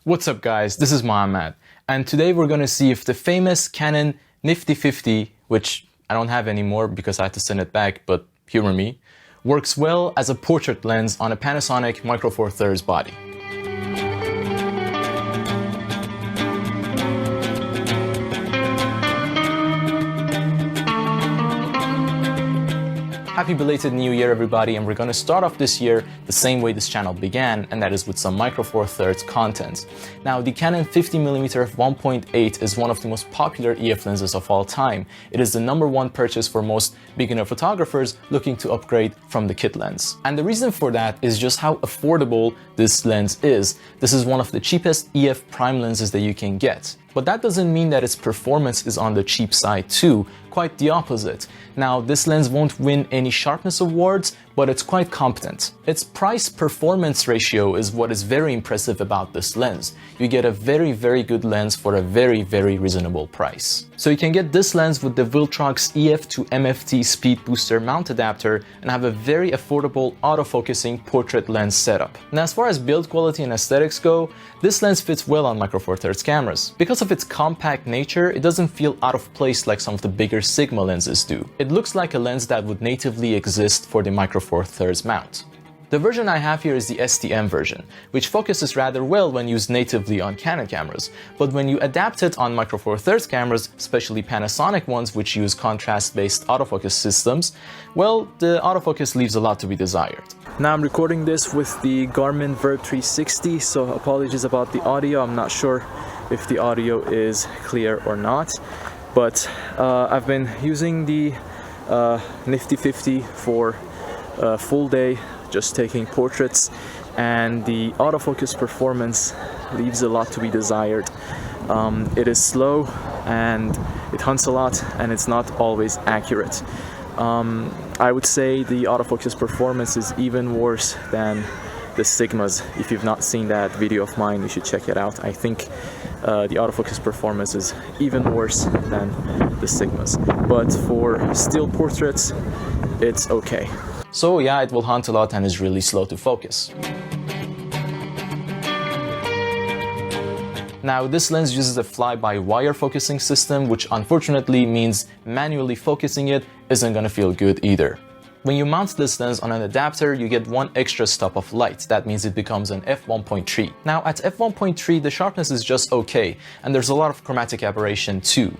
What's up guys, this is Mohammed, and today we're gonna see if the famous Canon 50mm, which I don't have anymore because I had to send it back, but humor me, works well as a portrait lens on a Panasonic Micro Four Thirds body. Happy belated New Year everybody, and we're going to start off this year the same way this channel began, and that is with some Micro Four Thirds content. Now, the Canon 50mm f1.8 is one of the most popular EF lenses of all time. It is the #1 purchase for most beginner photographers looking to upgrade from the kit lens. And the reason for that is just how affordable this lens is. This is one of the cheapest EF prime lenses that you can get. But that doesn't mean that its performance is on the cheap side too, quite the opposite. Now, this lens won't win any sharpness awards, but it's quite competent. Its price-performance ratio is what is very impressive about this lens. You get a very good lens for a very reasonable price. So you can get this lens with the Viltrox EF to MFT speed booster mount adapter and have a very affordable autofocusing portrait lens setup. Now, as far as build quality and aesthetics go, this lens fits well on Micro Four Thirds cameras. Because of its compact nature, it doesn't feel out of place like some of the bigger Sigma lenses do. It looks like a lens that would natively exist for the Micro Four Thirds mount. The version I have here is the STM version, which focuses rather well when used natively on Canon cameras, but when you adapt it on Micro Four Thirds cameras, especially Panasonic ones which use contrast-based autofocus systems, well, the autofocus leaves a lot to be desired. Now I'm recording this with the Garmin Verb 360, so apologies about the audio. I'm not sure if the audio is clear or not, but I've been using the Nifty 50 for a full day, just taking portraits, and the autofocus performance leaves a lot to be desired. It is slow and it hunts a lot, and it's not always accurate. I would say the autofocus performance is even worse than the Sigmas. If you've not seen that video of mine, you should check it out. I think the autofocus performance is even worse than the Sigmas. But for still portraits, it's okay. So yeah, it will hunt a lot and is really slow to focus. Now, this lens uses a fly-by-wire focusing system, which unfortunately means manually focusing it isn't gonna feel good either. When you mount this lens on an adapter, you get one extra stop of light. That means it becomes an f1.3. Now, at f1.3, the sharpness is just okay, and there's a lot of chromatic aberration too.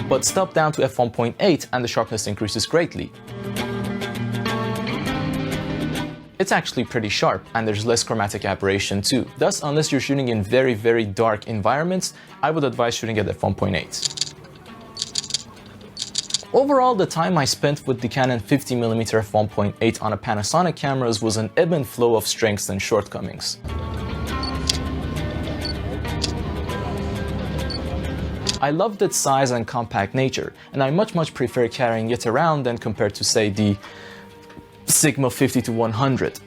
But step down to f1.8 and the sharpness increases greatly. It's actually pretty sharp, and there's less chromatic aberration too. Thus, unless you're shooting in very dark environments, I would advise shooting at f1.8. Overall, the time I spent with the Canon 50mm f1.8 on a Panasonic cameras was an ebb and flow of strengths and shortcomings. I loved its size and compact nature, and I much prefer carrying it around than compared to, say, the Sigma 50-100.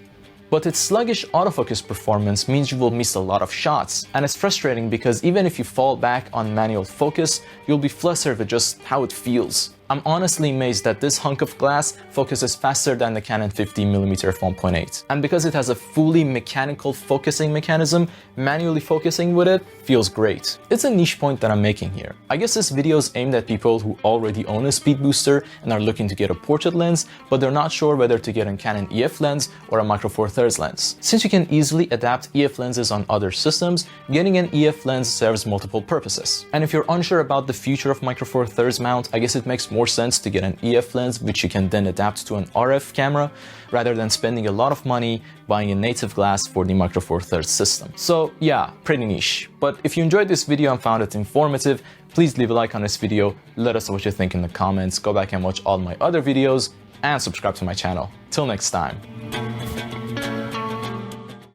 But its sluggish autofocus performance means you will miss a lot of shots, and it's frustrating because even if you fall back on manual focus, you'll be flustered with just how it feels. I'm honestly amazed that this hunk of glass focuses faster than the Canon 50mm f1.8. And because it has a fully mechanical focusing mechanism, manually focusing with it feels great. It's a niche point that I'm making here. I guess this video is aimed at people who already own a speed booster and are looking to get a portrait lens, but they're not sure whether to get a Canon EF lens or a Micro Four Thirds lens. Since you can easily adapt EF lenses on other systems, getting an EF lens serves multiple purposes. And if you're unsure about the future of Micro Four Thirds mount, I guess it makes more sense to get an EF lens which you can then adapt to an RF camera rather than spending a lot of money buying a native glass for the Micro Four Thirds system. So yeah, pretty niche. But if you enjoyed this video and found it informative, please leave a like on this video, let us know what you think in the comments, go back and watch all my other videos, and subscribe to my channel. Till next time.